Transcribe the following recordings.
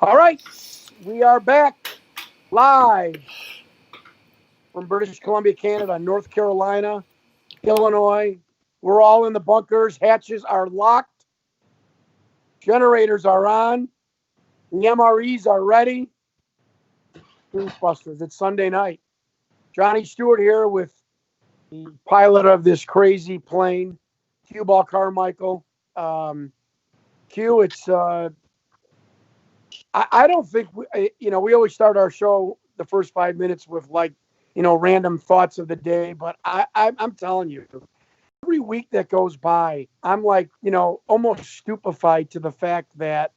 All right, we are back live from British Columbia, Canada, North Carolina, Illinois. We're all in the bunkers. Hatches are locked. Generators are on. The MREs are ready. Truthbusters, it's Sunday night. Johnny Stewart here with the pilot of this crazy plane, Q Ball Carmichael. Q, it's I don't think we always start our show the first 5 minutes with random thoughts of the day, but I'm telling you, every week that goes by, I'm almost stupefied to the fact that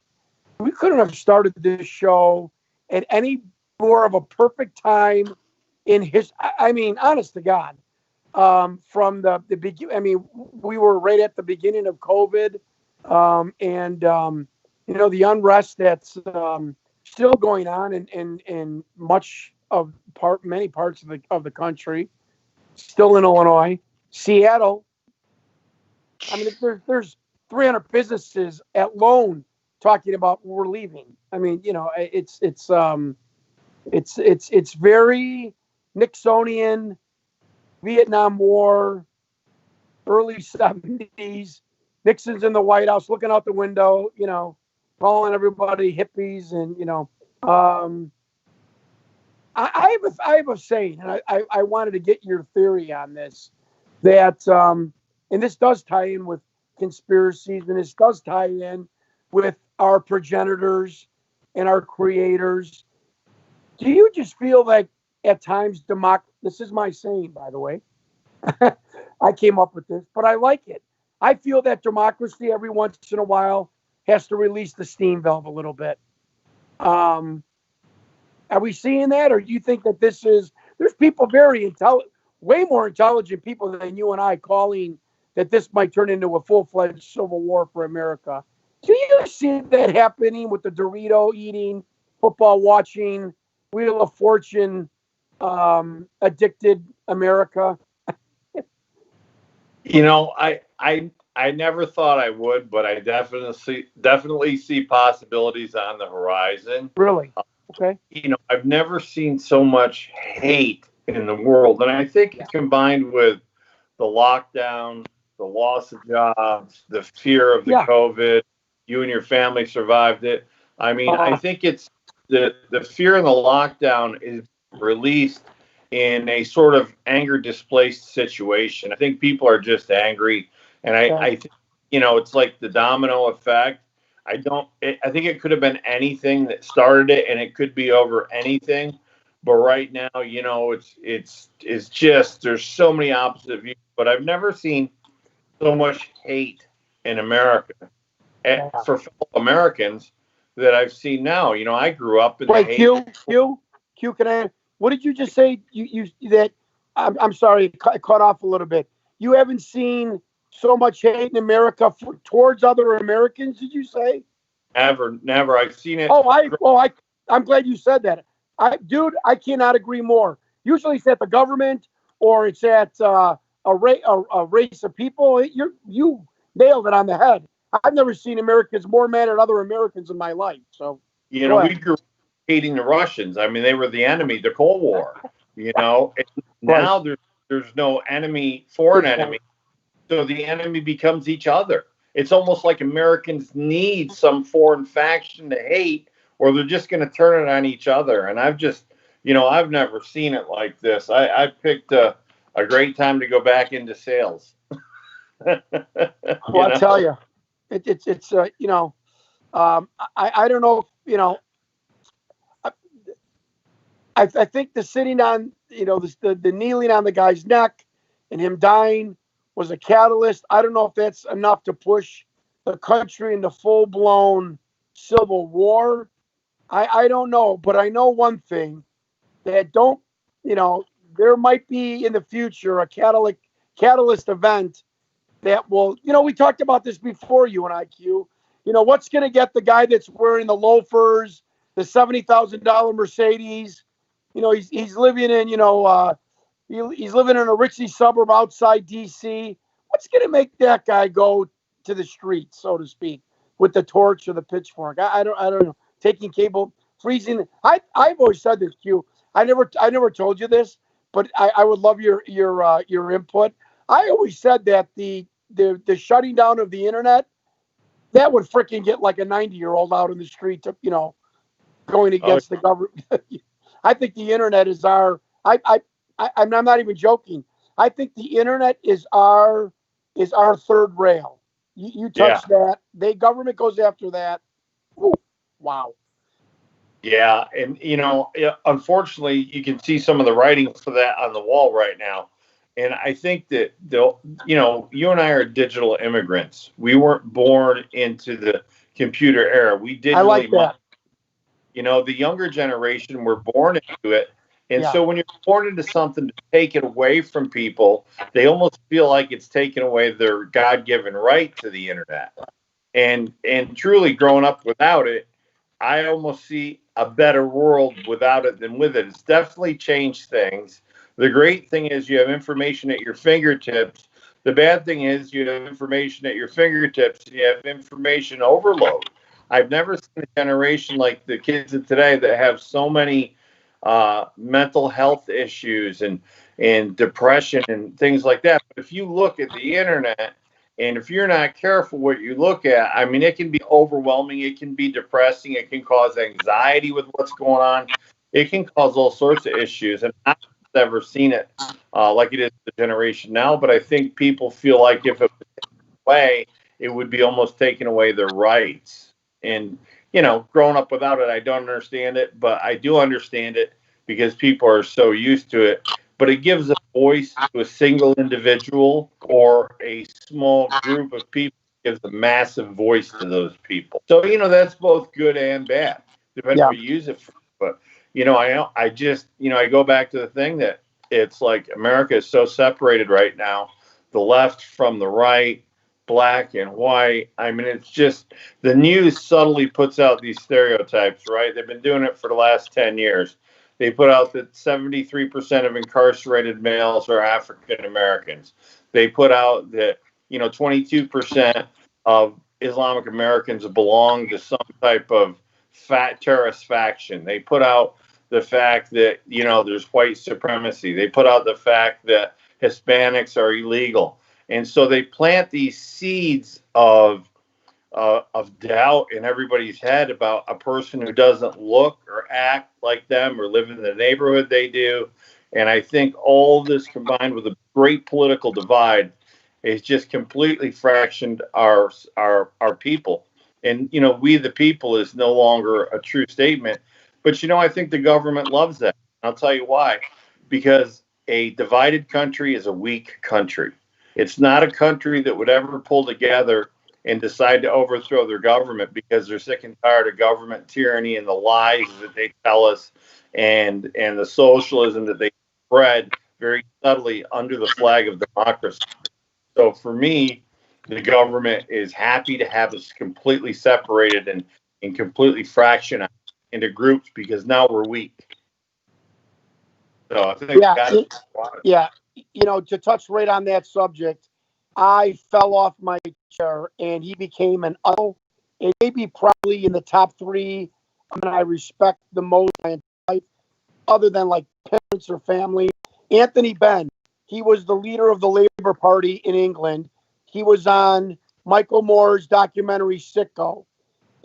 we couldn't have started this show at any more of a perfect time in his. I mean, honest to God, from the beginning. I mean, we were right at the beginning of COVID, and the unrest that's still going on in many parts of the country, still in Illinois, Seattle. I mean, there's 300 businesses at loan talking about we're leaving. I mean, it's very Nixonian, Vietnam War, early 70s. Nixon's in the White House looking out the window, calling everybody hippies. And, I have a saying, and I wanted to get your theory on this, that, and this does tie in with conspiracies, and this does tie in with our progenitors and our creators. Do you just feel like at times this is my saying, by the way. I came up with this, but I like it. I feel that democracy every once in a while has to release the steam valve a little bit. Are we seeing that, or do you think that there's people very intelligent, way more intelligent people than you and I calling that this might turn into a full-fledged civil war for America? Do you see that happening with the Dorito eating, football watching, Wheel of Fortune addicted America? I never thought I would, but I definitely see possibilities on the horizon. Really? Okay. I've never seen so much hate in the world, and I think it's combined with the lockdown, the loss of jobs, the fear of the COVID. You and your family survived it. I mean, I think it's the fear and the lockdown is released in a sort of anger displaced situation. I think people are just angry, and I think it's like the domino effect. I think it could have been anything that started it, and it could be over anything. But right now, it's just there's so many opposite views. But I've never seen so much hate in America for fellow Americans that I've seen now. I grew up in the hate. Q, can I? What did you just say? You that I'm sorry, I cut off a little bit. You haven't seen so much hate in America towards other Americans, did you say? Never. I've seen it. I'm glad you said that. I cannot agree more. Usually it's at the government or it's at a race of people. You nailed it on the head. I've never seen Americans more mad at other Americans in my life. So we grew up hating the Russians. I mean, they were the enemy, the Cold War. Now there's no foreign enemy. So the enemy becomes each other. It's almost like Americans need some foreign faction to hate, or they're just going to turn it on each other. And I've just, I've never seen it like this. I picked a great time to go back into sales. I'll tell you, it's I don't know, I think the sitting on, the kneeling on the guy's neck and him dying was a catalyst. I don't know if that's enough to push the country into full-blown civil war. I don't know, but I know one thing, that there might be in the future a catalyst event that will, we talked about this before, you and I, Q. What's going to get the guy that's wearing the loafers, the $70,000 Mercedes? He's living in, he's living in a ritzy suburb outside D.C. What's going to make that guy go to the streets, so to speak, with the torch or the pitchfork? I don't know. taking cable, freezing. I've always said this, Q. I never told you this, but I would love your input. I always said that the shutting down of the internet, that would freaking get like a 90-year-old out in the street to, going against the government. I think the internet is our. I'm not even joking. I think the internet is our third rail. You touch that, the government goes after that. Ooh, wow. Yeah, and unfortunately, you can see some of the writing for that on the wall right now. And I think that you and I are digital immigrants. We weren't born into the computer era. We digitally. I like that. The younger generation were born into it. And Yeah. so when you're born into something to take it away from people, they almost feel like it's taken away their God-given right to the internet. And truly growing up without it, I almost see a better world without it than with it. It's definitely changed things. The great thing is you have information at your fingertips. The bad thing is you have information at your fingertips. You have information overload. I've never seen a generation like the kids of today that have so many mental health issues and depression and things like that. But if you look at the internet, and if you're not careful what you look at, I mean, it can be overwhelming. It can be depressing. It can cause anxiety with what's going on. It can cause all sorts of issues. And I've never seen it like it is the generation now. But I think people feel like if it was taken away, it would be almost taking away their rights. And, growing up without it, I don't understand it. But I do understand it because people are so used to it. But it gives a voice to a single individual or a small group of people. It gives a massive voice to those people. So, that's both good and bad, depending on what you use it for. But, I just, I go back to the thing that it's like America is so separated right now, the left from the right, black and white. I mean, it's just the news subtly puts out these stereotypes, right? They've been doing it for the last 10 years. They put out that 73% of incarcerated males are African Americans. They put out that 22% of Islamic Americans belong to some type of terrorist faction. They put out the fact that there's white supremacy. They put out the fact that Hispanics are illegal, and so they plant these seeds of doubt in everybody's head about a person who doesn't look or act like them or live in the neighborhood they do. And I think all this combined with a great political divide has just completely fractioned our people. And, we the people is no longer a true statement. But, I think the government loves that. I'll tell you why. Because a divided country is a weak country. It's not a country that would ever pull together and decide to overthrow their government because they're sick and tired of government tyranny and the lies that they tell us and the socialism that they spread very subtly under the flag of democracy. So for me, the government is happy to have us completely separated and completely fractioned into groups because now we're weak. So I think to touch right on that subject, I fell off my chair and he became an idol. And maybe probably in the top three. I respect the most in life, other than like parents or family. Anthony Benn. He was the leader of the Labour Party in England. He was on Michael Moore's documentary Sicko,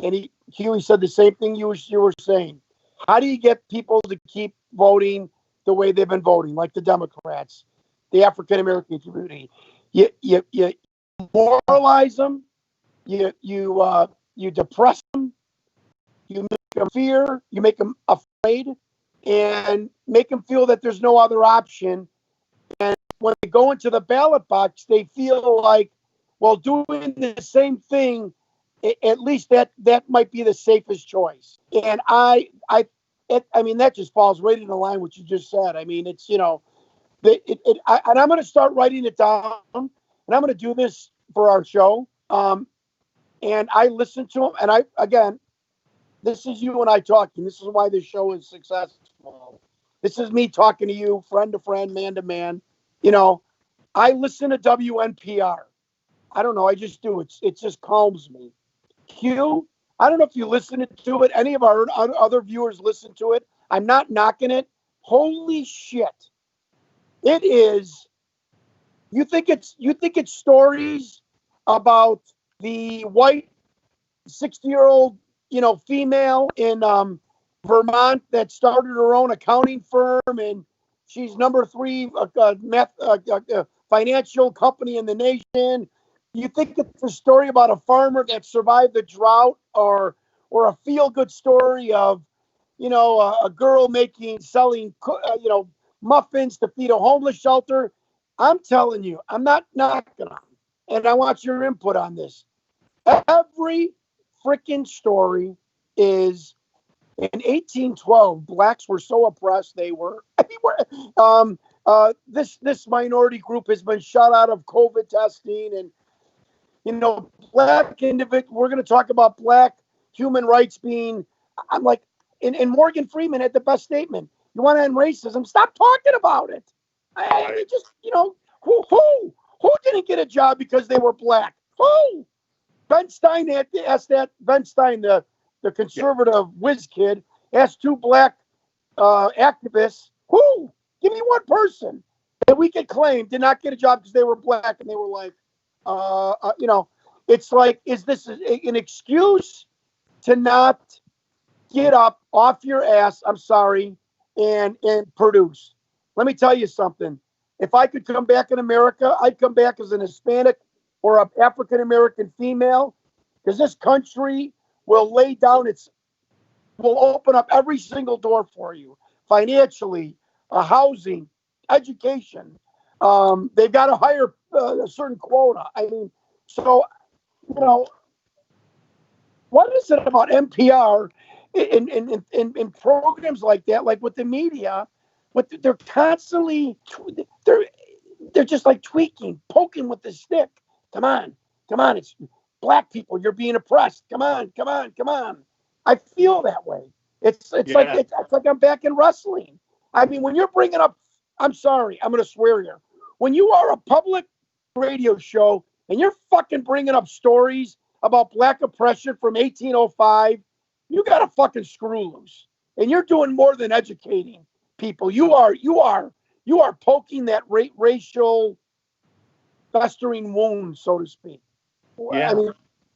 and he said the same thing you were saying. How do you get people to keep voting the way they've been voting, like the Democrats, the African American community? You moralize them, you depress them, you make them fear, you make them afraid, and make them feel that there's no other option. And when they go into the ballot box, they feel like, well, doing the same thing, at least that might be the safest choice. And I mean, that just falls right in the line what you just said. I mean, it's, and I'm going to start writing it down, and I'm going to do this for our show. And I listen to them, and again, this is you and I talking. This is why this show is successful. This is me talking to you, friend to friend, man to man. I listen to WNPR. I don't know. I just do. It just calms me. Q, I don't know if you listen to it. Any of our other viewers listen to it. I'm not knocking it. Holy shit. It is. You think it's stories about the white 60-year-old, female in Vermont that started her own accounting firm, and she's number 3 financial company in the nation. You think it's a story about a farmer that survived the drought, or a feel-good story of, a girl selling, muffins to feed a homeless shelter. I'm telling you, I'm not knocking on, and I want your input on this. Every freaking story is in 1812. Blacks were so oppressed; they were everywhere. This minority group has been shut out of COVID testing, and black individual. We're going to talk about black human rights being. I'm like, and Morgan Freeman had the best statement. You want to end racism? Stop talking about it. I just, who didn't get a job because they were black? Who? Ben Stein asked that. Ben Stein, the conservative whiz kid, asked 2 black activists. Who? Give me one person that we could claim did not get a job because they were black, and they were like, it's like, is this an excuse to not get up off your ass? I'm sorry, and produce. Let me tell you something. If I could come back in America, I'd come back as an Hispanic or an African-American female, because this country will will open up every single door for you, financially, housing, education. They've got to hire a certain quota. I mean, so, what is it about NPR in programs like that, like with the media? They're constantly, they're just like tweaking, poking with the stick. Come on. It's black people. You're being oppressed. Come on. I feel that way. It's like I'm back in wrestling. I mean, when you're bringing up, I'm sorry, I'm going to swear here. When you are a public radio show and you're fucking bringing up stories about black oppression from 1805, you got to fucking screw loose. And you're doing more than educating people. You are poking that racial festering wound, so to speak. Yeah. I mean,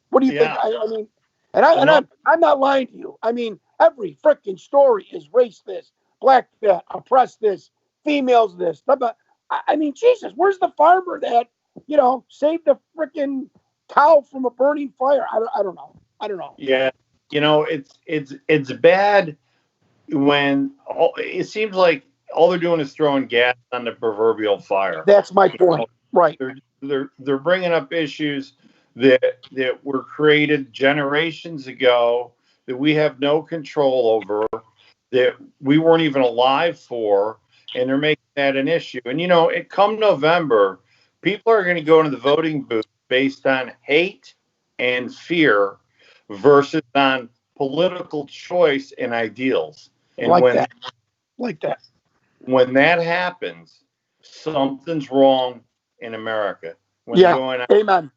what do you think? I mean, I'm not lying to you. I mean, every freaking story is race this, black that, oppressed this, females this. I mean, Jesus, where's the farmer that, saved the freaking cow from a burning fire? I don't know. Yeah. It's bad when it seems like all they're doing is throwing gas on the proverbial fire. That's my point. Right. They're bringing up issues that were created generations ago that we have no control over, that we weren't even alive for, and they're making that an issue. And it come November, people are going to go into the voting booth based on hate and fear versus on political choice and ideals. And like that. When that happens, something's wrong in America. When they're going on amen.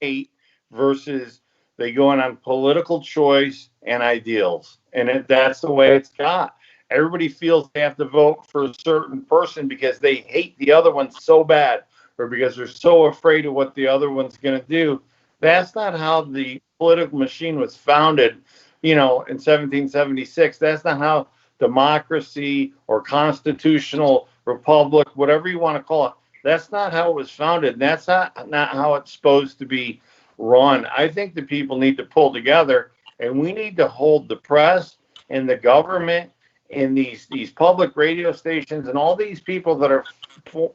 Hate versus they going on political choice and ideals. And that's the way it's got. Everybody feels they have to vote for a certain person because they hate the other one so bad, or because they're so afraid of what the other one's going to do. That's not how the political machine was founded, in 1776. That's not how democracy or constitutional republic, whatever you want to call it, that's not how it was founded. And that's not how it's supposed to be run. I think the people need to pull together, and we need to hold the press and the government and these public radio stations and all these people that are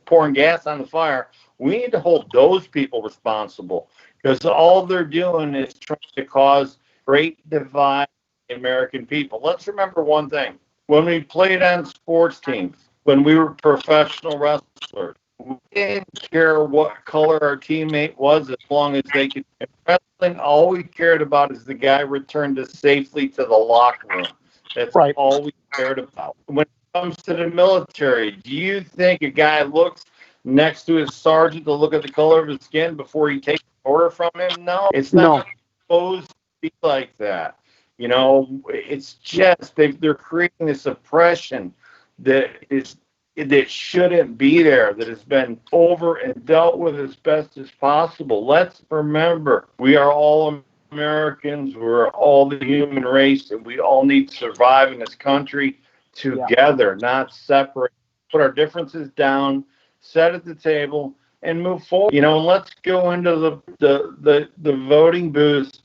pouring gas on the fire. We need to hold those people responsible, because all they're doing is trying to cause great divide in American people. Let's remember one thing. When we played on sports teams, when we were professional wrestlers, we didn't care what color our teammate was as long as they could. In wrestling, all we cared about is the guy returned us safely to the locker room. That's right. All we cared about. When it comes to the military, do you think a guy looks next to his sergeant to look at the color of his skin before he takes an order from him? No, it's not supposed to be like that. It's just they're creating this oppression that shouldn't be there, that has been over and dealt with as best as possible. Let's remember, we are all Americans, we're all the human race, and we all need to survive in this country together, not separate. Put our differences down, set at the table, and move forward. And let's go into the voting booths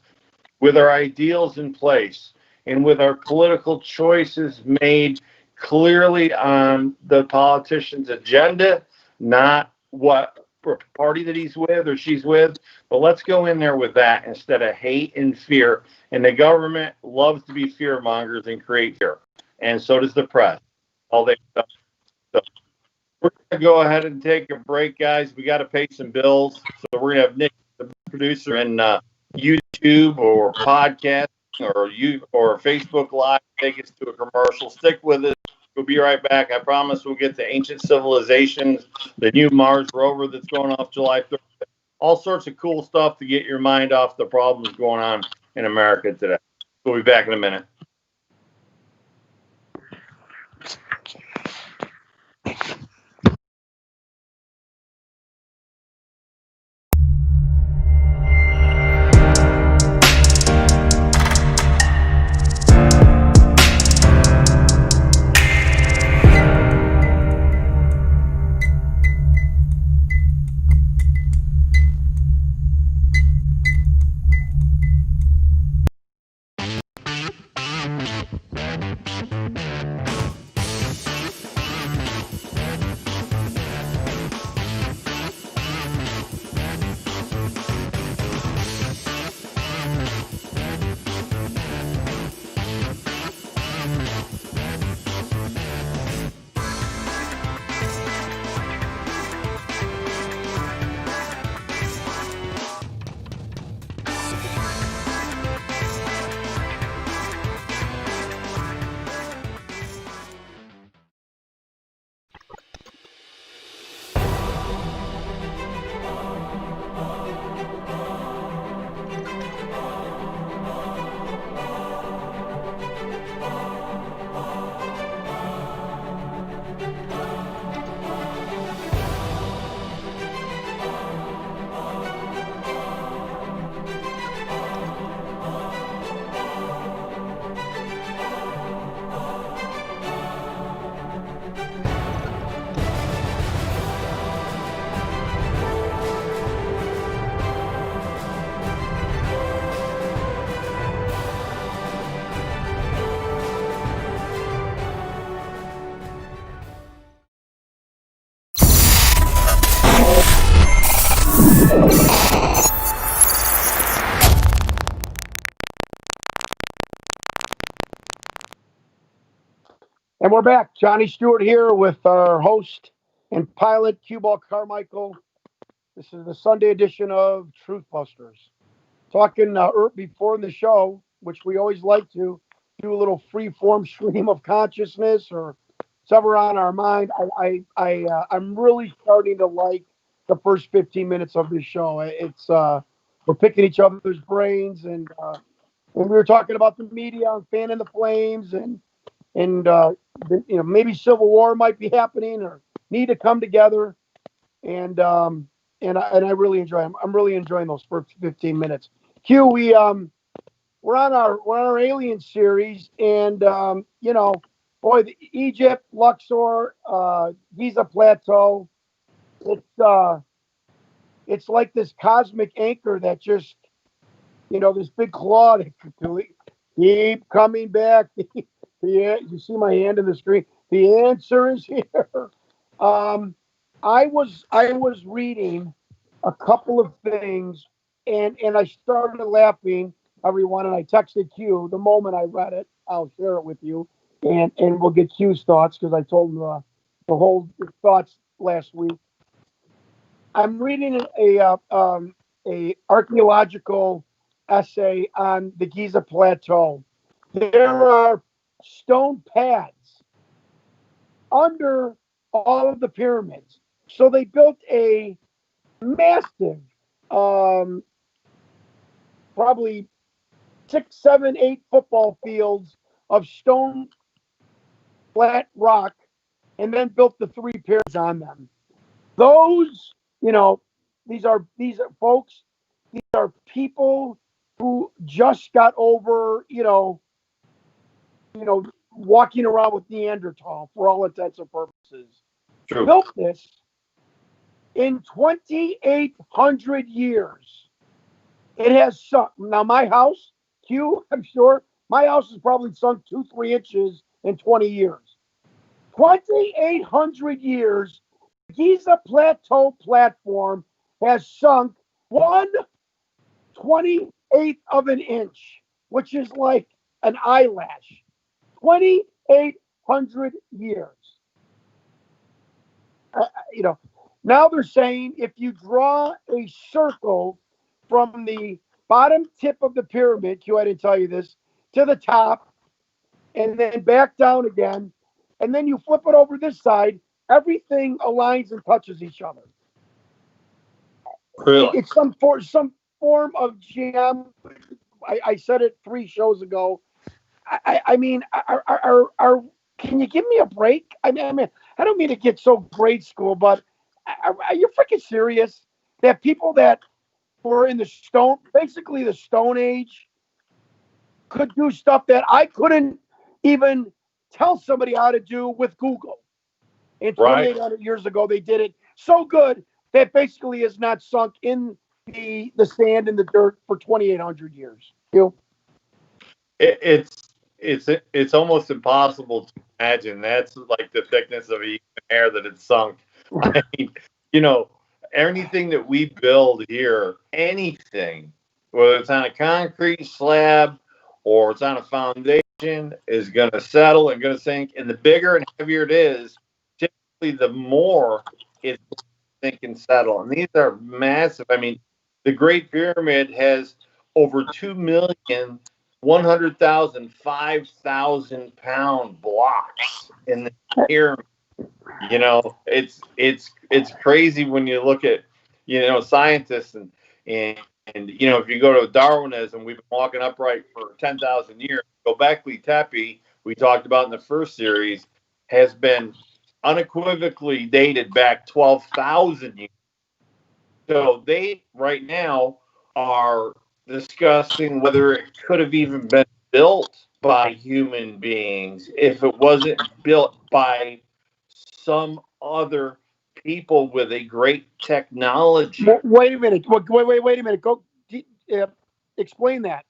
with our ideals in place and with our political choices made clearly on the politician's agenda, not what party that he's with or she's with. But let's go in there with that instead of hate and fear. And the government loves to be fear mongers and create fear. And so does the press. All they do. So we're going to go ahead and take a break, guys. We got to pay some bills. So we're going to have Nick, the producer, and YouTube or podcast or Facebook Live, take us to a commercial. Stick with us. We'll be right back. I promise we'll get to ancient civilizations, the new Mars rover that's going off July 3rd. All sorts of cool stuff to get your mind off the problems going on in America today. We'll be back in a minute. And we're back. Johnny Stewart here with our host and pilot, Cue Ball Carmichael. This is the Sunday edition of Truth Busters. Talking before the show, which we always like to do a little free form stream of consciousness or whatever on our mind. I'm really starting to like the first 15 minutes of this show. It's we're picking each other's brains, and we were talking about the media and fanning the flames, and maybe civil war might be happening or need to come together, and I really enjoy them. I'm really enjoying those first 15 minutes. Q, we're on our alien series, and the Egypt, Luxor, Giza Plateau, it's like this cosmic anchor that just this big claw that keep coming back. Yeah, you see my hand in the screen. The answer is here. I was reading a couple of things, and I started laughing, everyone, and I texted Q the moment I read it. I'll share it with you, and we'll get Q's thoughts because I told him the whole thoughts last week. I'm reading a archaeological essay on the Giza Plateau. There are stone pads under all of the pyramids. So they built a massive, probably 6, 7, 8 football fields of stone flat rock and then built the 3 pyramids on them. Those, these are folks, these are people who just got over, walking around with Neanderthal for all intents and purposes. True. Built this in 2,800 years. It has sunk. Now, my house, Q, I'm sure, my house has probably sunk 2-3 inches in 20 years. 2,800 years, the Giza Plateau platform has sunk 1/28 of an inch, which is like an eyelash. 2,800 years. Now they're saying if you draw a circle from the bottom tip of the pyramid, Q, I didn't tell you this, to the top, and then back down again, and then you flip it over this side, everything aligns and touches each other. Really? It's some form of geometry. I said it 3 shows ago. I mean, can you give me a break? I mean, I don't mean to get so grade school, but are you freaking serious? That people that were in the basically the Stone Age, could do stuff that I couldn't even tell somebody how to do with Google. And 2,800 years ago, they did it so good that basically is not sunk in the sand and the dirt for 2,800 years. It's almost impossible to imagine. That's like the thickness of a human hair that it's sunk. I mean, anything that we build here, anything, whether it's on a concrete slab or it's on a foundation, is going to settle and going to sink. And the bigger and heavier it is, typically the more it's going to sink and settle. And these are massive. I mean, the Great Pyramid has over 2,100,000 5,000-pound blocks in the pyramid. It's crazy when you look at scientists and if you go to Darwinism, we've been walking upright for 10,000 years. Göbekli Tepe, we talked about in the first series, has been unequivocally dated back 12,000 years. So they right now are discussing whether it could have even been built by human beings if it wasn't built by some other people with a great technology. Wait a minute. Wait a minute. Go explain that.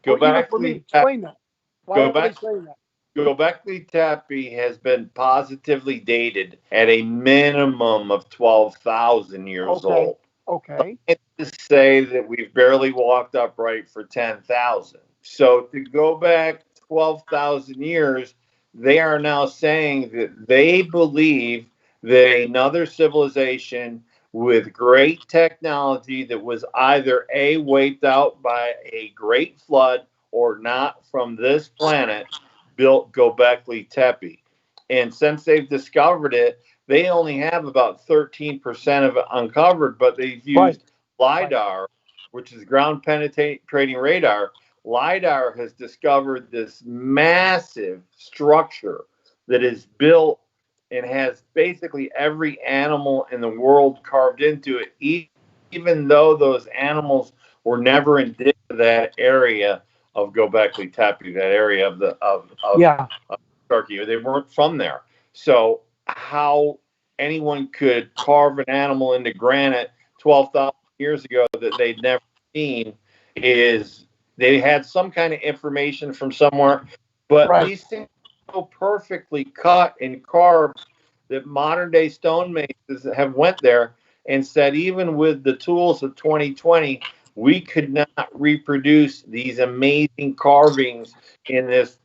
Explain that. Why are they saying that? Göbekli Tepe has been positively dated at a minimum of 12,000 years old. Okay. To say that we've barely walked upright for 10,000. So to go back 12,000 years, they are now saying that they believe that another civilization with great technology that was either wiped out by a great flood or not from this planet built Göbekli Tepe. And since they've discovered it, they only have about 13% of it uncovered, but they've used LIDAR, which is ground penetrating radar. LIDAR has discovered this massive structure that is built and has basically every animal in the world carved into it, even though those animals were never in that area of Göbekli Tepe, that area of Turkey. They weren't from there. So how anyone could carve an animal into granite 12,000 years ago that they'd never seen is they had some kind of information from somewhere, but these things are so perfectly cut and carved that modern day stonemasons have went there and said, even with the tools of 2020, we could not reproduce these amazing carvings in this,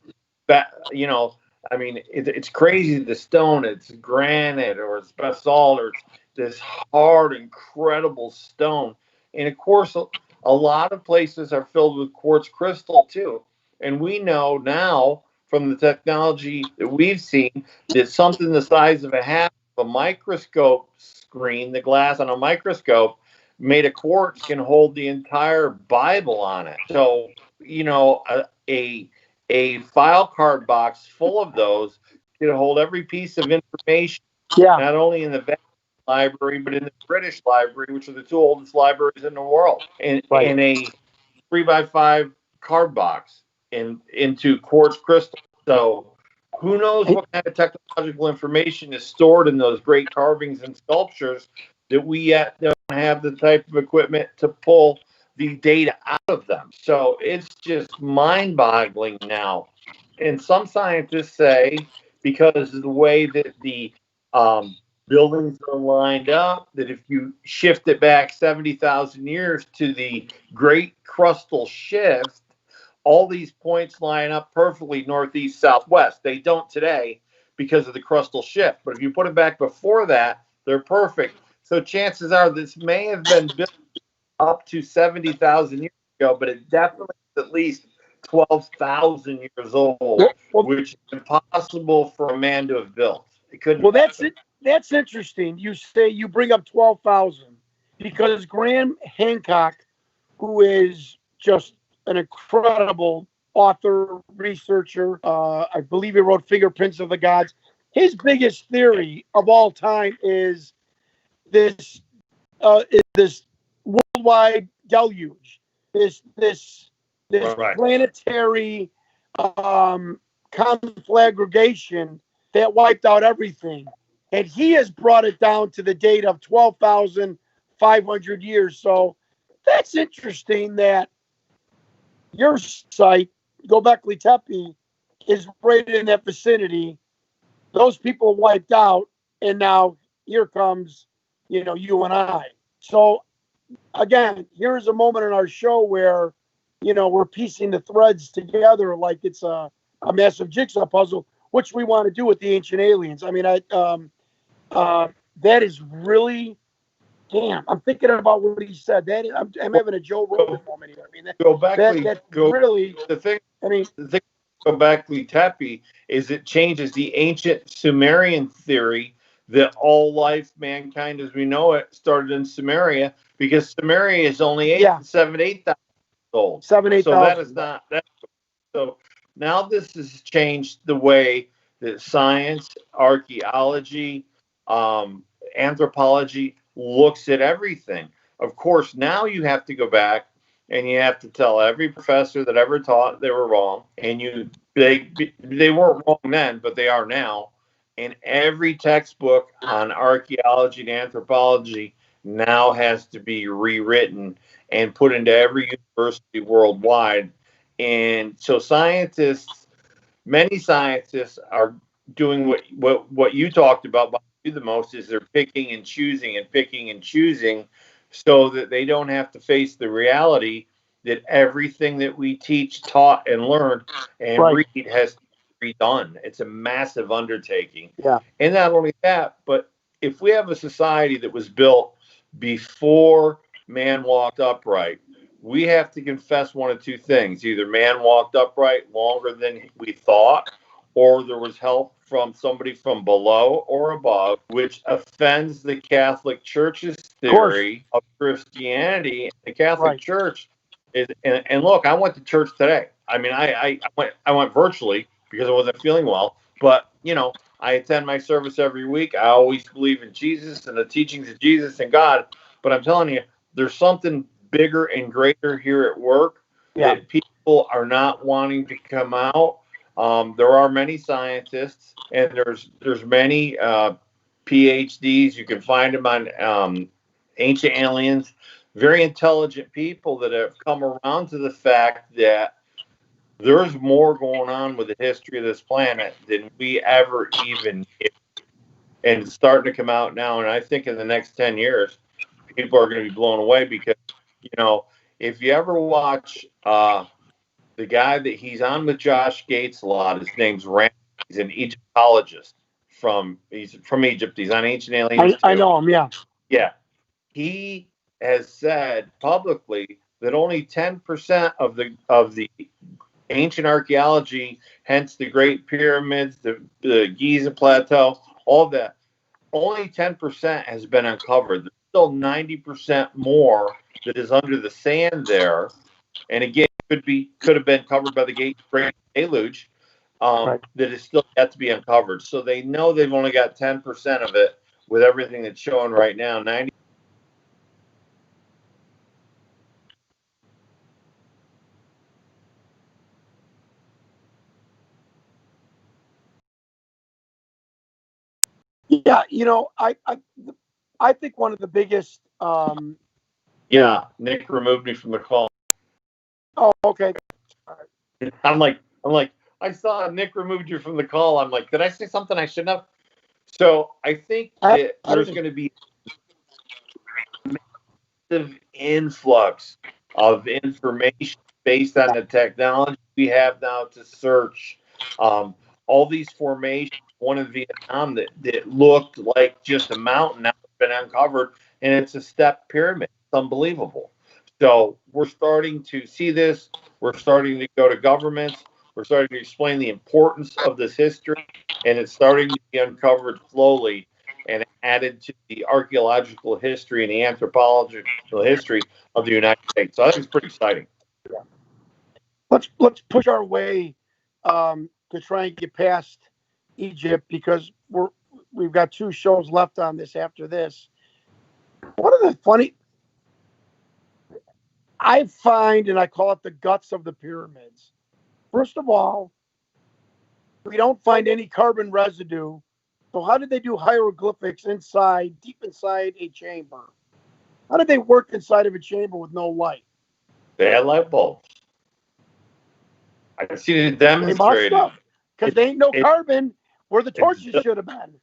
I mean, it's crazy. The stone, it's granite or it's basalt or it's this hard, incredible stone. And of course, a lot of places are filled with quartz crystal too. And we know now from the technology that we've seen that something the size of a microscope screen, the glass on a microscope, made of quartz can hold the entire Bible on it. So a file card box full of those could hold every piece of information, Yeah. not only in the Vatican Library, but in the British Library, which are the two oldest libraries in the world, in a 3x5 card box into quartz crystal. So who knows what kind of technological information is stored in those great carvings and sculptures that we yet don't have the type of equipment to pull the data out of them. So it's just mind-boggling now. And some scientists say, because of the way that the buildings are lined up, that if you shift it back 70,000 years to the Great Crustal Shift, all these points line up perfectly northeast, southwest. They don't today because of the crustal shift. But if you put it back before that, they're perfect. So chances are this may have been built up to 70,000 years ago, but it definitely is at least 12,000 years old, which is impossible for a man to have built. It couldn't. Well, that's interesting. You bring up 12,000 because Graham Hancock, who is just an incredible author, researcher, I believe he wrote Fingerprints of the Gods. His biggest theory of all time is this worldwide deluge, this planetary conflagration that wiped out everything. And he has brought it down to the date of 12,500 years. So that's interesting that your site, Göbekli Tepe, is right in that vicinity. Those people wiped out, and now here comes, you and I. So again, here's a moment in our show where, we're piecing the threads together like it's a massive jigsaw puzzle, which we want to do with the ancient aliens. I mean, that is really, damn. I'm thinking about what he said. I'm having a Joe Rogan moment here. I mean, really. The thing Göbekli Tepe is it changes the ancient Sumerian theory that all life, mankind as we know it, started in Sumeria, because Sumeria is only 8,000 old. 8,000. So that is not that. So now this has changed the way that science, archaeology, anthropology looks at everything. Of course, now you have to go back and you have to tell every professor that ever taught they were wrong, and they weren't wrong then, but they are now. And every textbook on archaeology and anthropology now has to be rewritten and put into every university worldwide. And so many scientists are doing what you talked about the most, is they're picking and choosing so that they don't have to face the reality that everything that we teach, taught, and learned and read has to be redone. It's a massive undertaking. Yeah. And not only that, but if we have a society that was built before man walked upright, we have to confess one of two things. Either man walked upright longer than we thought, or there was help from somebody from below or above, which offends the Catholic Church's theory of Christianity. The Catholic Church is, and look, I went to church today. I mean, I went virtually because I wasn't feeling well, but I attend my service every week. I always believe in Jesus and the teachings of Jesus and God. But I'm telling you, there's something bigger and greater here at work that people are not wanting to come out. There are many scientists, and there's many PhDs. You can find them on ancient aliens. Very intelligent people that have come around to the fact that there's more going on with the history of this planet than we ever even knew. And it's starting to come out now. And I think in the next 10 years, people are going to be blown away because, if you ever watch the guy that he's on with Josh Gates a lot, his name's Rand. He's an Egyptologist he's from Egypt. He's on Ancient Aliens. I know him, yeah. Yeah. He has said publicly that only 10% of the ancient archaeology, hence the Great Pyramids, the Giza Plateau, all that, only 10% has been uncovered. There's still 90% more that is under the sand there. And again, could have been covered by the Great Deluge, that is still yet to be uncovered. So they know they've only got 10% of it with everything that's showing right now. 90. Yeah, I think one of the biggest. Yeah, Nick removed me from the call. Oh, okay. I'm like, I saw Nick removed you from the call. I'm like, did I say something I shouldn't have? So I think that there's going to be a massive influx of information based on the technology we have now to search. All these formations, one in Vietnam that looked like just a mountain, now it's been uncovered, and it's a step pyramid. It's unbelievable. So we're starting to see this. We're starting to go to governments. We're starting to explain the importance of this history, and it's starting to be uncovered slowly and added to the archaeological history and the anthropological history of the United States. So I think it's pretty exciting. Let's push our way to try and get past Egypt, because we've got 2 shows left on this after this. One of the funny I find, and I call it the guts of the pyramids. First of all, we don't find any carbon residue. So how did they do hieroglyphics deep inside a chamber? How did they work inside of a chamber with no light? They had light bulbs. I've seen it demonstrated. Because they ain't no carbon where the torches should have been.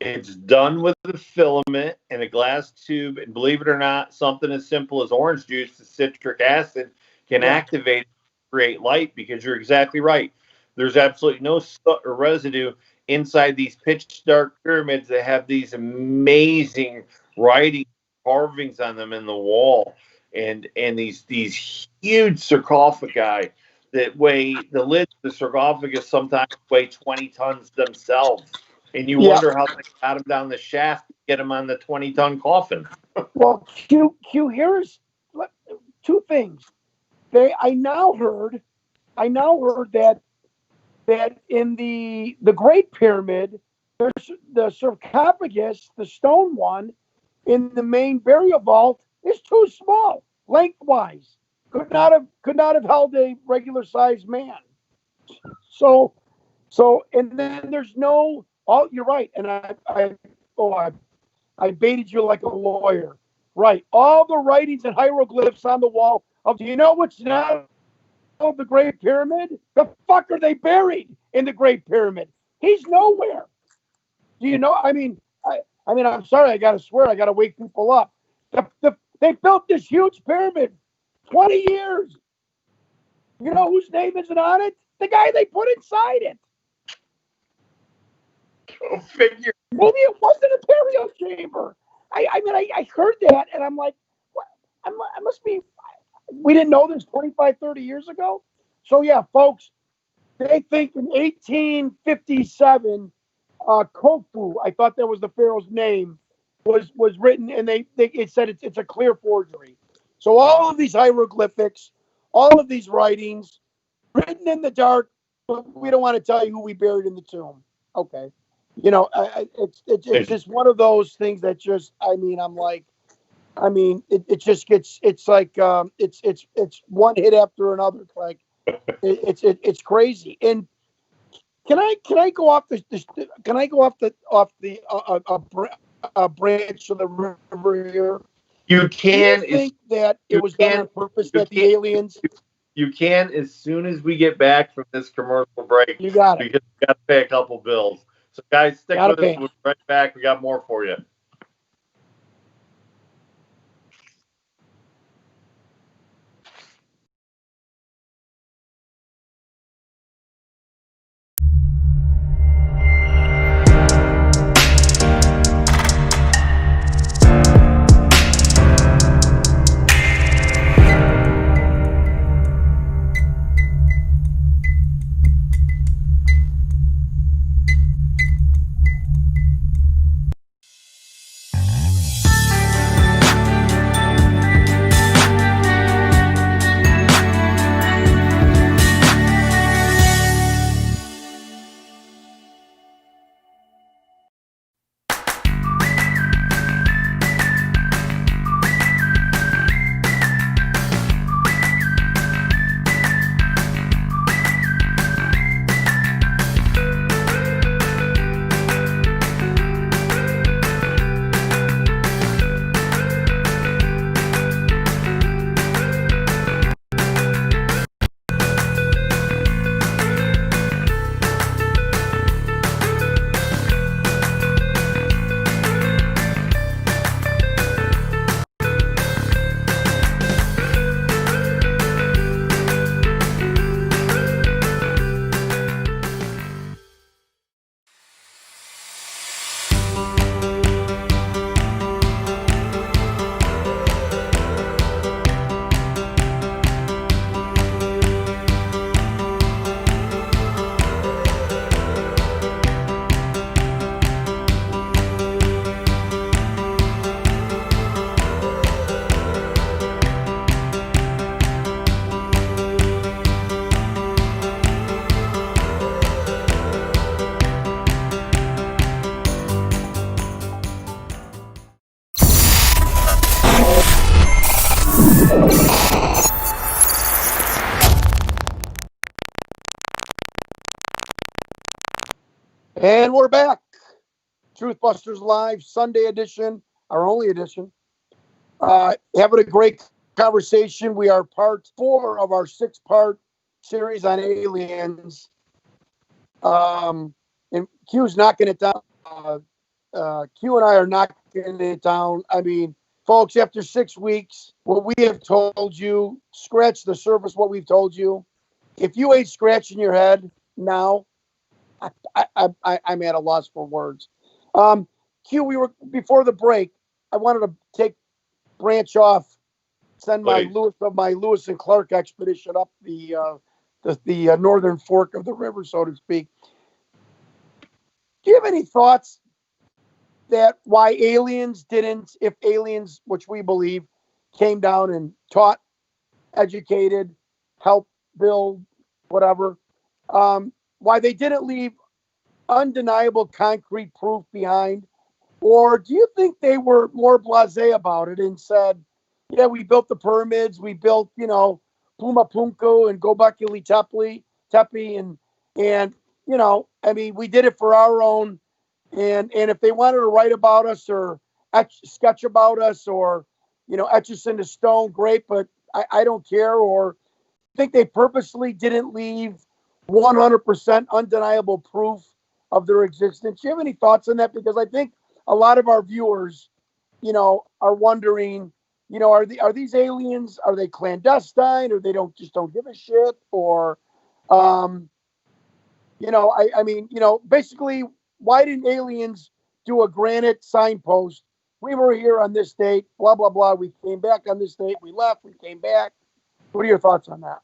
It's done with a filament and a glass tube, and believe it or not, something as simple as orange juice, the citric acid, can activate, create light, because you're exactly right. There's absolutely no residue inside these pitch dark pyramids that have these amazing writing carvings on them in the wall, and these huge sarcophagi that weigh, the lids of the sarcophagus sometimes weigh 20 tons themselves. And you wonder how they got him down the shaft to get him on the 20-ton coffin. Well, Q, here's 2 things. I now heard that in the Great Pyramid, there's the sarcophagus, the stone one, in the main burial vault is too small lengthwise. Could not have held a regular sized man. So, and then there's no. Oh, you're right. And I baited you like a lawyer. Right. All the writings and hieroglyphs on the wall of, do you know what's now the Great Pyramid? The fuck are they buried in the Great Pyramid? He's nowhere. Do you know? I mean, I'm sorry. I got to swear. I got to wake people up. They built this huge pyramid 20 years. You know whose name isn't on it? The guy they put inside it. Go figure. Maybe it wasn't a burial chamber. I heard that, and I'm like, what? I must be. We didn't know this 25, 30 years ago. So yeah, folks, they think in 1857, Khufu, I thought that was the pharaoh's name, was written, and it said it's a clear forgery. So all of these hieroglyphics, all of these writings, written in the dark, but we don't want to tell you who we buried in the tomb. Okay. It's just one of those things that just, I'm like, it just gets, it's like, it's one hit after another. Like, it's crazy. And can I go off the branch of the river here? You can. Do you think that it was done on purpose that the aliens? You can, as soon as we get back from this commercial break. You got it. Because we got to pay a couple bills. So guys, stick with us. We'll be right back. We got more for you. And we're back. Truthbusters Live, Sunday edition, our only edition. Having a great conversation. We are part 4 of our 6-part series on aliens. And Q's knocking it down. Q and I are knocking it down. I mean, folks, after 6 weeks, what we have told you, scratch the surface what we've told you. If you ain't scratching your head now, I'm at a loss for words. Q, we were before the break. I wanted to branch off, send my Lewis and Clark expedition up the northern fork of the river, so to speak. Do you have any thoughts that why aliens didn't, if aliens, which we believe, came down and taught, educated, helped build, whatever, why they didn't leave undeniable concrete proof behind? Or do you think they were more blasé about it and said, yeah, we built the pyramids, we built, Puma Punku and Gobekli Tepe, and I mean, we did it for our own, and if they wanted to write about us or sketch about us or, etch us into stone, great, but I don't care. Or think they purposely didn't leave 100% undeniable proof of their existence? Do you have any thoughts on that? Because I think a lot of our viewers, are wondering, are these aliens, are they clandestine, or they don't give a shit? Or, I mean, basically, why didn't aliens do a granite signpost? We were here on this date, blah, blah, blah. We came back on this date. We left. We came back. What are your thoughts on that?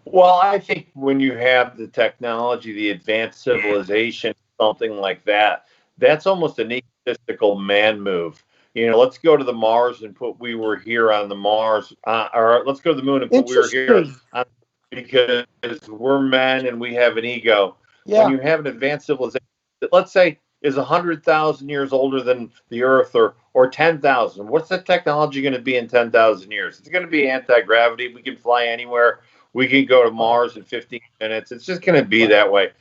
Well, I think when you have the technology, the advanced civilization, something like that, that's almost an egotistical man move. Let's go to the Mars and put we were here on the Mars, or let's go to the moon and put we were here on, because we're men and we have an ego. Yeah. When you have an advanced civilization, let's say is 100,000 years older than the Earth, or 10,000. What's the technology going to be in 10,000 years? It's going to be anti-gravity. We can fly anywhere. We can go to Mars in 15 minutes. It's just going to be that way.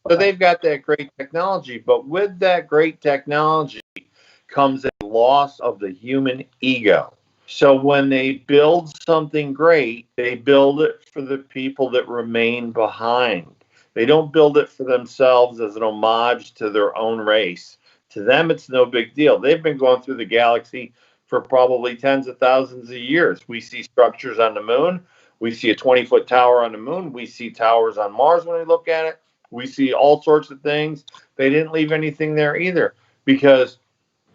So they've got that great technology, but with that great technology comes a loss of the human ego. So when they build something great, they build it for the people that remain behind. They don't build it for themselves as an homage to their own race. To them, it's no big deal. They've been going through the galaxy for probably tens of thousands of years. We see structures on the moon. We see a 20-foot tower on the moon. We see towers on Mars when we look at it. We see all sorts of things. They didn't leave anything there either, because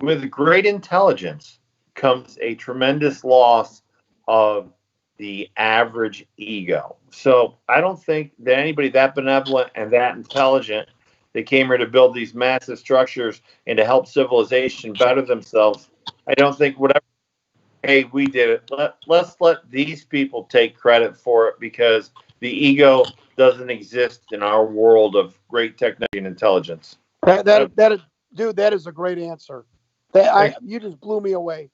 with great intelligence comes a tremendous loss of the average ego. So I don't think that anybody that benevolent and that intelligent that came here to build these massive structures and to help civilization better themselves, I don't think whatever, hey, we did it. Let's let these people take credit for it, because the ego doesn't exist in our world of great technology and intelligence. Dude, that is a great answer. You just blew me away.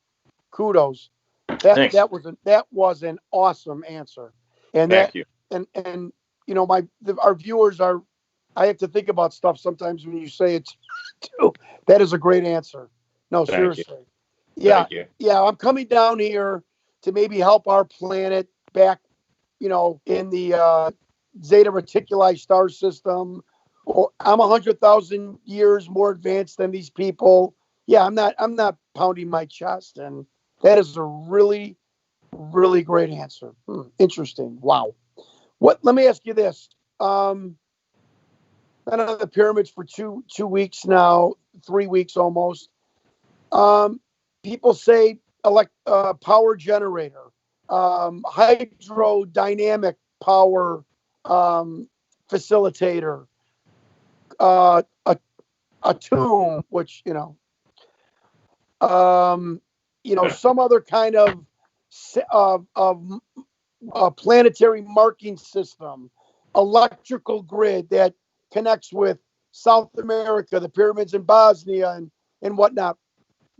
Kudos. That was an awesome answer. And Thank you. And our viewers are. I have to think about stuff sometimes when you say it too. That is a great answer. No, seriously. Yeah, yeah. I'm coming down here to maybe help our planet back, in the Zeta Reticuli star system. Or I'm 100,000 years more advanced than these people. Yeah, I'm not pounding my chest, and that is a really, really great answer. Interesting. Wow. Let me ask you this. Been on the pyramids for two weeks now, 3 weeks almost. People say power generator, hydrodynamic power facilitator, a tomb, which some other kind of planetary marking system, electrical grid that connects with South America, the pyramids in Bosnia and whatnot.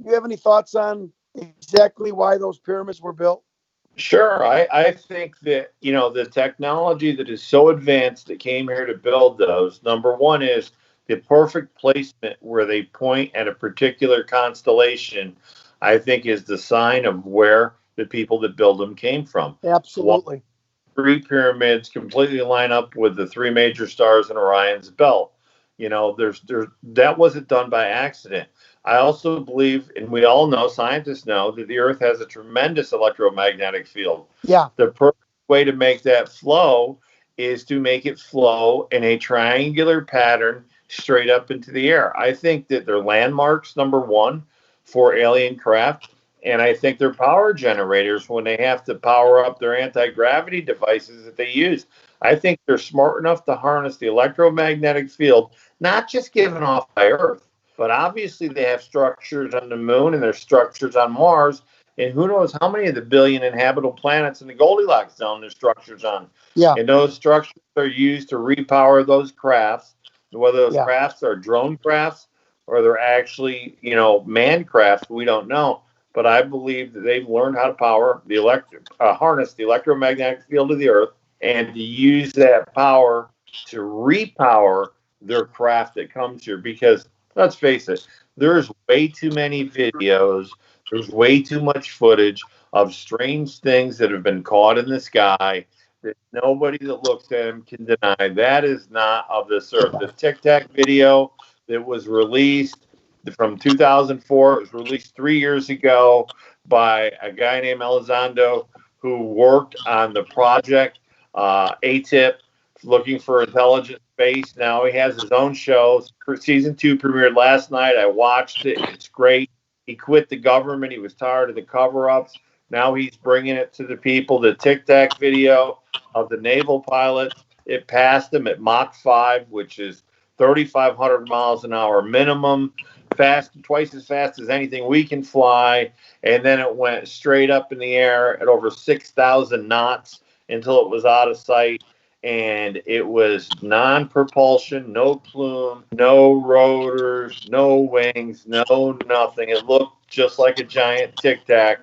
Do you have any thoughts on exactly why those pyramids were built? Sure. I think that, the technology that is so advanced that came here to build those, number one is the perfect placement where they point at a particular constellation, I think, is the sign of where the people that build them came from. Absolutely. Three pyramids completely line up with the three major stars in Orion's belt. There's that wasn't done by accident. I also believe, and we all know, scientists know, that the Earth has a tremendous electromagnetic field. Yeah. The perfect way to make that flow is to make it flow in a triangular pattern straight up into the air. I think that they're landmarks, number one, for alien craft. And I think they're power generators when they have to power up their anti-gravity devices that they use. I think they're smart enough to harness the electromagnetic field, not just given off by Earth, but obviously they have structures on the moon and there's structures on Mars. And who knows how many of the billion inhabitable planets in the Goldilocks zone there's structures on. Yeah. And those structures are used to repower those crafts, whether those crafts are drone crafts or they're actually, manned crafts, we don't know. But I believe that they've learned how to harness the electromagnetic field of the Earth and to use that power to repower their craft that comes here. Because let's face it, there's way too many videos, there's way too much footage of strange things that have been caught in the sky that nobody that looks at them can deny. That is not of this Earth. The Tic Tac video that was released from 2004. It was released 3 years ago by a guy named Elizondo who worked on the project ATIP, looking for intelligent space. Now he has his own show. Season 2 premiered last night. I watched it. It's great. He quit the government. He was tired of the cover-ups. Now he's bringing it to the people. The Tic Tac video of the naval pilot, it passed him at Mach 5, which is 3,500 miles an hour minimum. Fast, twice as fast as anything we can fly, and then it went straight up in the air at over 6,000 knots until it was out of sight, and it was non-propulsion, no plume, no rotors, no wings, no nothing. It looked just like a giant Tic Tac.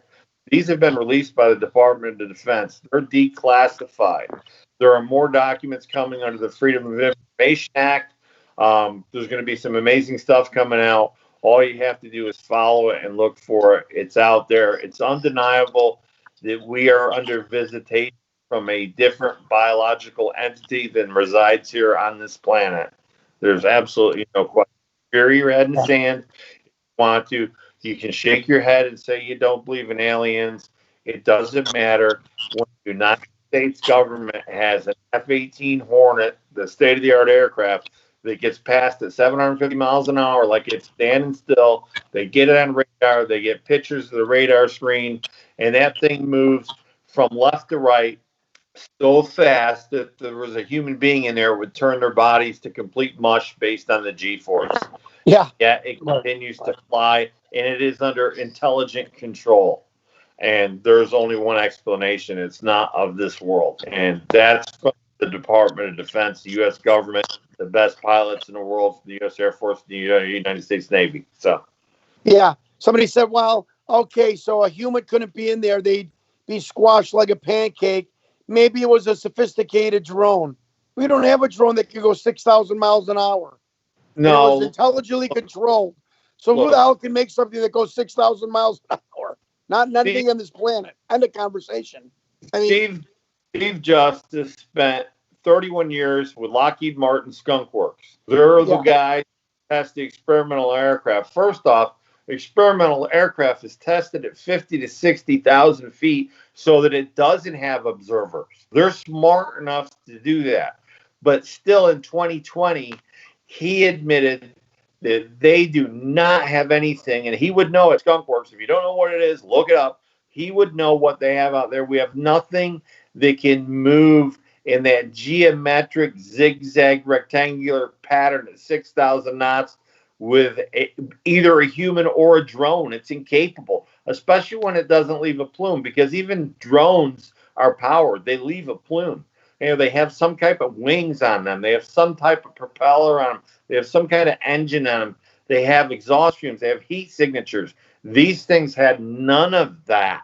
These have been released by the Department of Defense. They're declassified. There are more documents coming under the Freedom of Information Act. There's going to be some amazing stuff coming out. All you have to do is follow it and look for it. It's out there. It's undeniable that we are under visitation from a different biological entity than resides here on this planet. There's absolutely no question. Bury your head in the sand. If you want to, you can shake your head and say you don't believe in aliens. It doesn't matter. When the United States government has an F-18 Hornet, the state-of-the-art aircraft, that gets passed at 750 miles an hour like it's standing still. They get it on radar. They get pictures of the radar screen, and that thing moves from left to right so fast that if there was a human being in there, it would turn their bodies to complete mush based on the G-force. Yeah. Yeah, it continues to fly, and it is under intelligent control. And there's only one explanation. It's not of this world. And that's from the Department of Defense, the U.S. government, the best pilots in the world, the U.S. Air Force, the United States Navy. So, yeah. Somebody said, well, okay, so a human couldn't be in there. They'd be squashed like a pancake. Maybe it was a sophisticated drone. We don't have a drone that can go 6,000 miles an hour. No. It was intelligently controlled. So who the hell can make something that goes 6,000 miles an hour? Not anything on this planet. End of conversation. I mean, Steve Justice spent 31 years with Lockheed Martin Skunk Works. They're the guys who test the experimental aircraft. First off, experimental aircraft is tested at 50 to 60,000 feet so that it doesn't have observers. They're smart enough to do that. But still in 2020, he admitted that they do not have anything, and he would know at Skunk Works. If you don't know what it is, look it up. He would know what they have out there. We have nothing that can move in that geometric zigzag rectangular pattern at 6,000 knots with either a human or a drone. It's incapable, especially when it doesn't leave a plume, because even drones are powered. They leave a plume. They have some type of wings on them. They have some type of propeller on them. They have some kind of engine on them. They have exhaust fumes. They have heat signatures. These things had none of that.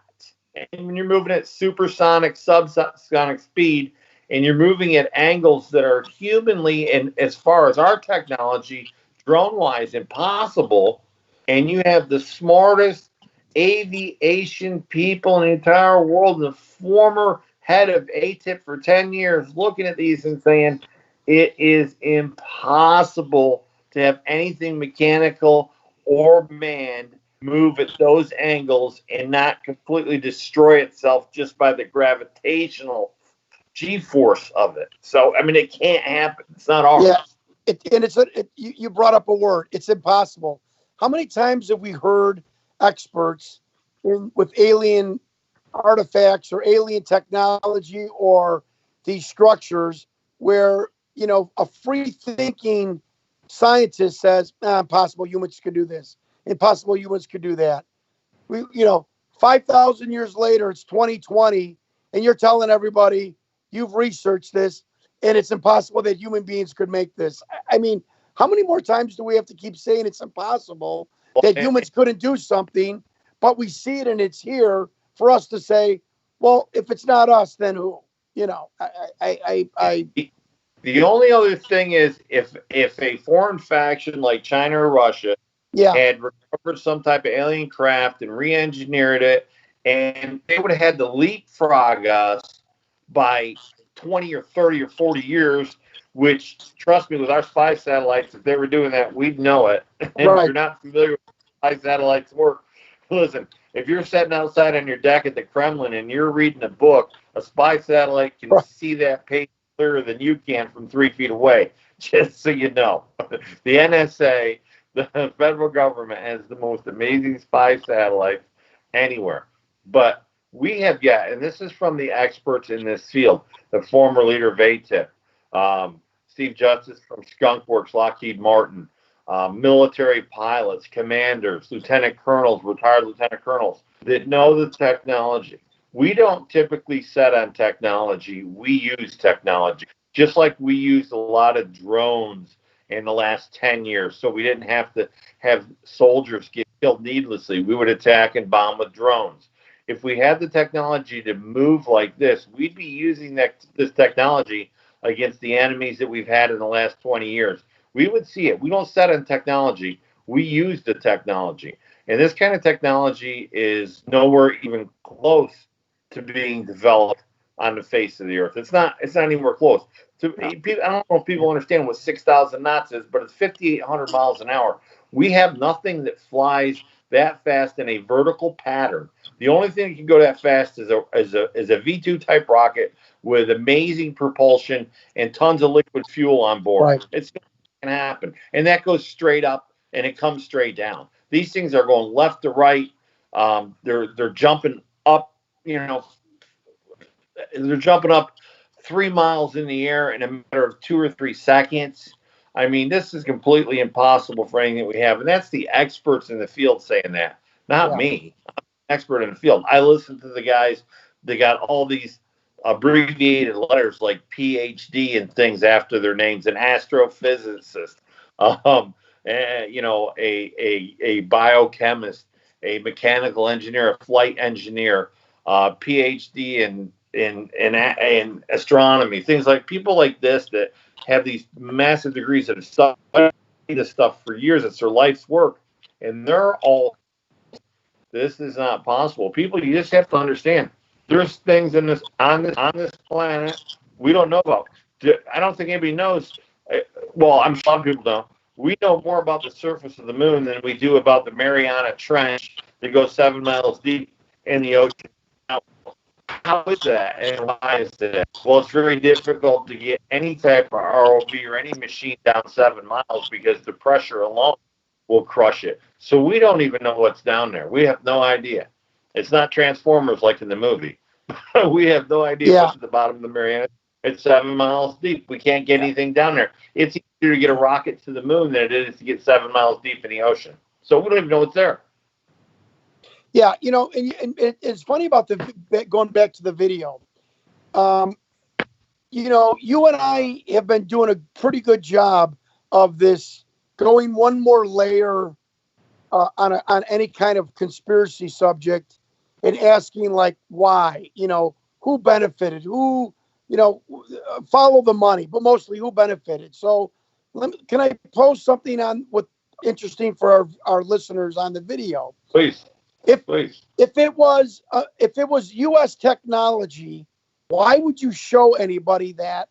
And when you're moving at supersonic, subsonic speed, and you're moving at angles that are humanly, and as far as our technology, drone-wise, impossible. And you have the smartest aviation people in the entire world, the former head of ATIP for 10 years, looking at these and saying, it is impossible to have anything mechanical or manned move at those angles and not completely destroy itself just by the gravitational G-force of it. So, I mean, it can't happen. It's not ours. Yeah, you brought up a word. It's impossible. How many times have we heard experts with alien artifacts or alien technology or these structures where, a free-thinking scientist says, impossible humans could do this. Impossible humans could do that. 5,000 years later, it's 2020, and you're telling everybody you've researched this, and it's impossible that human beings could make this. I mean, how many more times do we have to keep saying it's impossible that humans couldn't do something, but we see it and it's here for us to say, well, if it's not us, then who? The only other thing is if a foreign faction like China or Russia had recovered some type of alien craft and re-engineered it, and they would have had to leapfrog us by 20 or 30 or 40 years, which, trust me, with our spy satellites, if they were doing that, we'd know it. And if you're not familiar with how spy satellites work, listen, if you're sitting outside on your deck at the Kremlin and you're reading a book, a spy satellite can see that page clearer than you can from 3 feet away, just so you know. The NSA, the federal government, has the most amazing spy satellites anywhere. But we have yet, and this is from the experts in this field, the former leader of ATIP, Steve Justice from Skunk Works, Lockheed Martin, military pilots, commanders, lieutenant colonels, retired lieutenant colonels that know the technology. We don't typically set on technology. We use technology, just like we used a lot of drones in the last 10 years. So we didn't have to have soldiers get killed needlessly. We would attack and bomb with drones. If we had the technology to move like this, we'd be using this technology against the enemies that we've had in the last 20 years. We would see it. We don't set on technology. We use the technology. And this kind of technology is nowhere even close to being developed on the face of the earth. It's not anywhere close. I don't know if people understand what 6,000 knots is, but it's 5,800 miles an hour. We have nothing that flies that fast in a vertical pattern. The only thing that can go that fast is a V2 type rocket with amazing propulsion and tons of liquid fuel on board. Right. It's going to happen. And that goes straight up and it comes straight down. These things are going left to right. They're jumping up, they're jumping up 3 miles in the air in a matter of 2 or 3 seconds. I mean, this is completely impossible for anything that we have. And that's the experts in the field saying that, not me. I'm an expert in the field. I listen to the guys that got all these abbreviated letters like PhD and things after their names, an astrophysicist, a biochemist, a mechanical engineer, a flight engineer, PhD in astronomy, things like people like this that have these massive degrees that have studied this stuff for years. It's their life's work, and they're all. This is not possible. People, you just have to understand. There's things on this planet we don't know about. I don't think anybody knows. Well, I'm some people don't. We know more about the surface of the moon than we do about the Mariana Trench that goes 7 miles deep in the ocean. Now, how is that, and why is that? Well, it's very difficult to get any type of ROV or any machine down 7 miles because the pressure alone will crush it. So we don't even know what's down there. We have no idea. It's not Transformers like in the movie. We have no idea what's at the bottom of the Mariana. It's 7 miles deep. We can't get anything down there. It's easier to get a rocket to the moon than it is to get 7 miles deep in the ocean. So we don't even know what's there. Yeah, and it's funny about going back to the video. You and I have been doing a pretty good job of this, going one more layer on any kind of conspiracy subject and asking, like, why? Who benefited? Who follow the money, but mostly who benefited. So can I post something on what interesting for our listeners on the video? Please. Please. If it was U.S. technology, why would you show anybody that,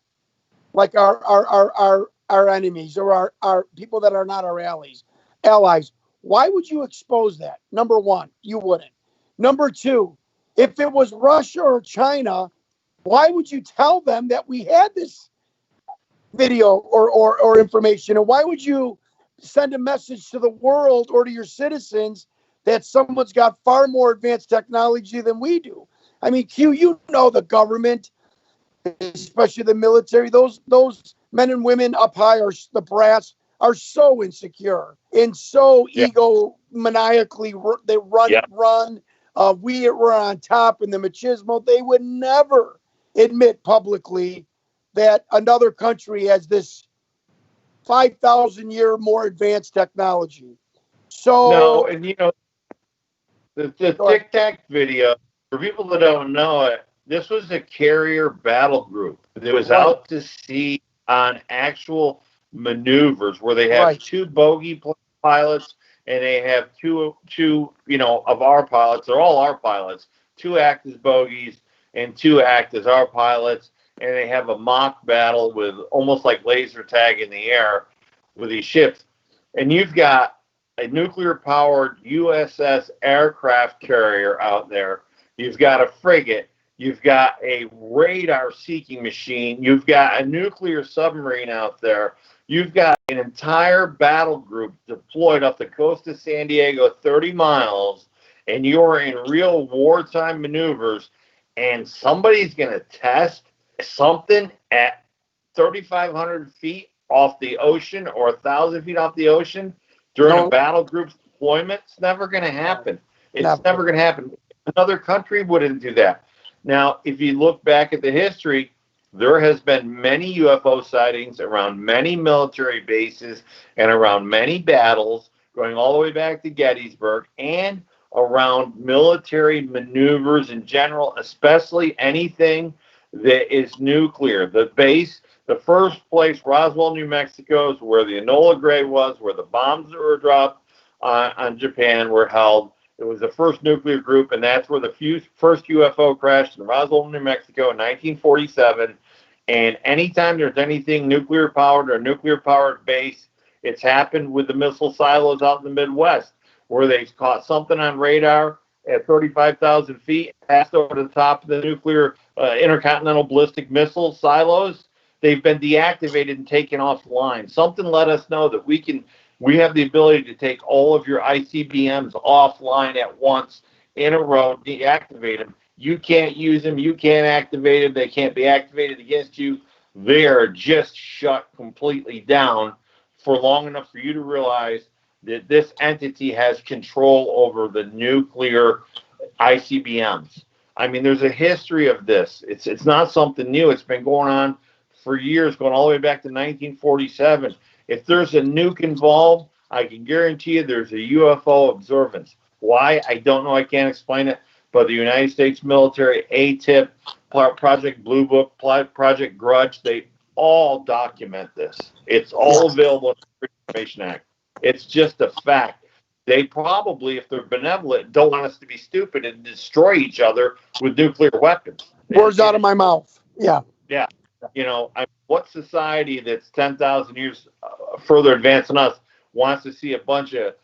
like our enemies or our people that are not our allies? Why would you expose that? Number one, you wouldn't. Number two, if it was Russia or China, why would you tell them that we had this video or information? And why would you send a message to the world or to your citizens that someone's got far more advanced technology than we do? I mean, Q, the government, especially the military, those men and women up high, are the brass, are so insecure and so egomaniacally. They run. We're on top, and the machismo. They would never admit publicly that another country has this 5,000-year more advanced technology. So no, and the Tic Tac video, for people that don't know it, this was a carrier battle group that was out to sea on actual maneuvers where they have two bogey pilots and they have two of our pilots. They're all our pilots. Two act as bogeys and two act as our pilots, and they have a mock battle with almost like laser tag in the air with these ships. And you've got a nuclear-powered USS aircraft carrier out there. You've got a frigate. You've got a radar-seeking machine. You've got a nuclear submarine out there. You've got an entire battle group deployed off the coast of San Diego, 30 miles, and you're in real wartime maneuvers, and somebody's going to test something at 3,500 feet off the ocean or 1,000 feet off the ocean during a battle group's deployment. It's never going to happen. It's never going to happen. Another country wouldn't do that. Now, if you look back at the history, there has been many UFO sightings around many military bases and around many battles, going all the way back to Gettysburg, and around military maneuvers in general, especially anything that is nuclear. The first place, Roswell, New Mexico, is where the Enola Gray was, where the bombs that were dropped on Japan were held. It was the first nuclear group, and that's where the first UFO crashed in Roswell, New Mexico in 1947. And anytime there's anything nuclear-powered or nuclear-powered base, it's happened with the missile silos out in the Midwest, where they caught something on radar at 35,000 feet, passed over the top of the nuclear intercontinental ballistic missile silos. They've been deactivated and taken offline. Something let us know that we have the ability to take all of your ICBMs offline at once in a row, deactivate them. You can't use them. You can't activate them. They can't be activated against you. They're just shut completely down for long enough for you to realize that this entity has control over the nuclear ICBMs. I mean, there's a history of this. It's not something new. It's been going on for years, going all the way back to 1947. If there's a nuke involved, I can guarantee you there's a UFO observance. Why? I don't know. I can't explain it. But the United States military, ATIP, Project Blue Book, Project Grudge, they all document this. It's all available in the Freedom of Information Act. It's just a fact. They probably, if they're benevolent, don't want us to be stupid and destroy each other with nuclear weapons. Words out of my mouth. Yeah. Yeah. What society that's 10,000 years further advanced than us wants to see a bunch of,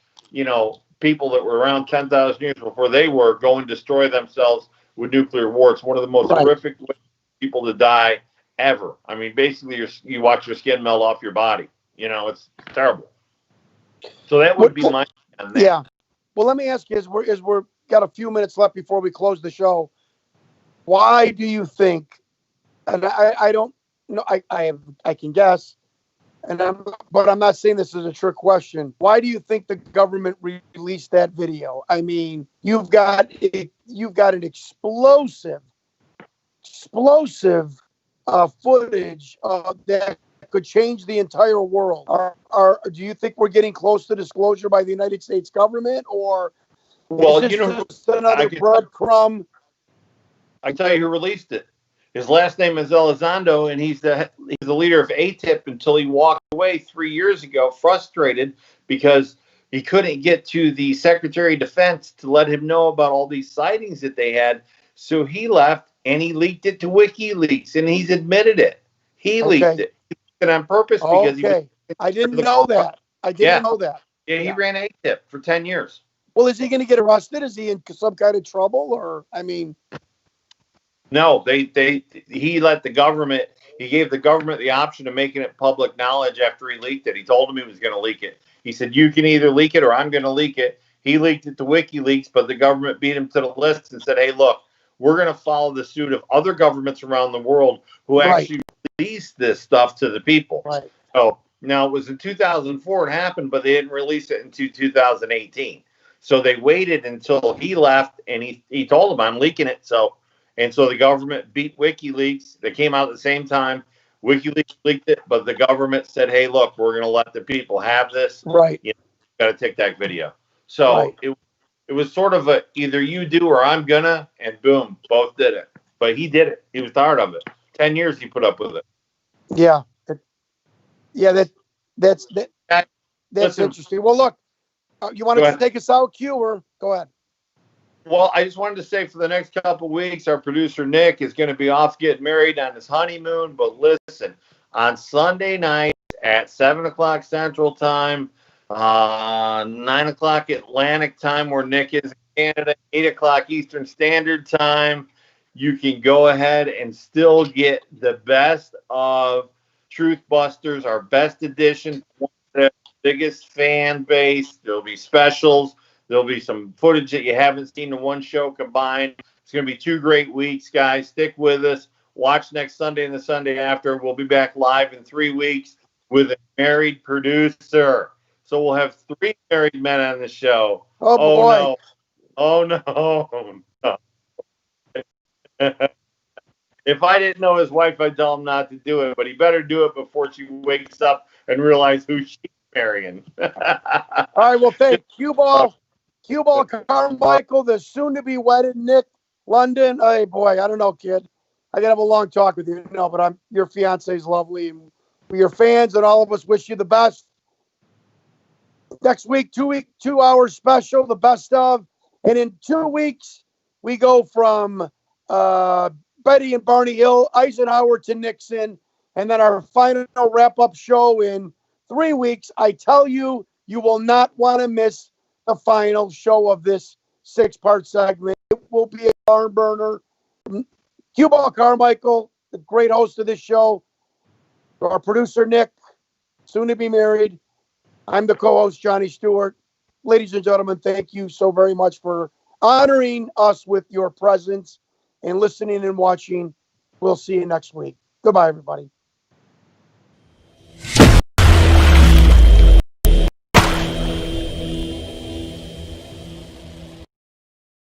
people that were around 10,000 years before they were go and destroy themselves with nuclear war? It's one of the most horrific ways for people to die ever. I mean, basically, you watch your skin melt off your body. It's terrible. So that would be my on that. Yeah. Well, let me ask you, as we're got a few minutes left before we close the show, why do you think? And I don't know. I can guess, but I'm not saying this is a trick question. Why do you think the government released that video? I mean, you've got an explosive footage that could change the entire world. Do you think we're getting close to disclosure by the United States government, or is this just another breadcrumb? I can tell you who released it. His last name is Elizondo, and he's the leader of ATIP until he walked away 3 years ago, frustrated because he couldn't get to the Secretary of Defense to let him know about all these sightings that they had. So he left, and he leaked it to WikiLeaks, and he's admitted it. He leaked it. He leaked it on purpose because he was. I didn't know that. I didn't know that. Yeah, he ran ATIP for 10 years. Well, is he going to get arrested? Is he in some kind of trouble? Or, I mean... No, he let the government, he gave the government the option of making it public knowledge after he leaked it. He told him he was going to leak it. He said, you can either leak it or I'm going to leak it. He leaked it to WikiLeaks, but the government beat him to the list and said, hey, look, we're going to follow the suit of other governments around the world who actually released this stuff to the people. Right. So now it was in 2004 it happened, but they didn't release it until 2018. So they waited until he left, and he told them, I'm leaking it. And so the government beat WikiLeaks. They came out at the same time. WikiLeaks leaked it, but the government said, hey, look, we're going to let the people have this. Right. You got to take that video. So it was sort of a either you do or I'm going to, and boom, both did it. But he did it. He was tired of it. 10 years he put up with it. Yeah. That's interesting. Well, look, you want to take us out, Q, or go ahead? Well, I just wanted to say for the next couple of weeks, our producer Nick is going to be off getting married on his honeymoon. But listen, on Sunday night at 7 o'clock Central Time, 9 o'clock Atlantic Time, where Nick is in Canada, 8 o'clock Eastern Standard Time, you can go ahead and still get the best of Truth Busters, our best edition, the biggest fan base. There'll be specials. There'll be some footage that you haven't seen in one show combined. It's going to be 2 great weeks, guys. Stick with us. Watch next Sunday and the Sunday after. We'll be back live in 3 weeks with a married producer. So we'll have 3 married men on the show. Oh boy. No. If I didn't know his wife, I'd tell him not to do it. But he better do it before she wakes up and realize who she's marrying. All right. Well, thank Q-Ball Carmichael, the soon-to-be wedded Nick London. Hey, boy, I don't know, kid. I got to have a long talk with you. No, but your fiance is lovely. And we're your fans, and all of us wish you the best. Next week, 2-hour special, the best of. And in 2 weeks, we go from Betty and Barney Hill, Eisenhower to Nixon. And then our final wrap-up show in 3 weeks. I tell you, you will not want to miss the final show of this 6-part segment. It will be a barn burner. Q-Ball Carmichael, the great host of this show. Our producer, Nick, soon to be married. I'm the co-host, Johnny Stewart. Ladies and gentlemen, thank you so very much for honoring us with your presence and listening and watching. We'll see you next week. Goodbye, everybody.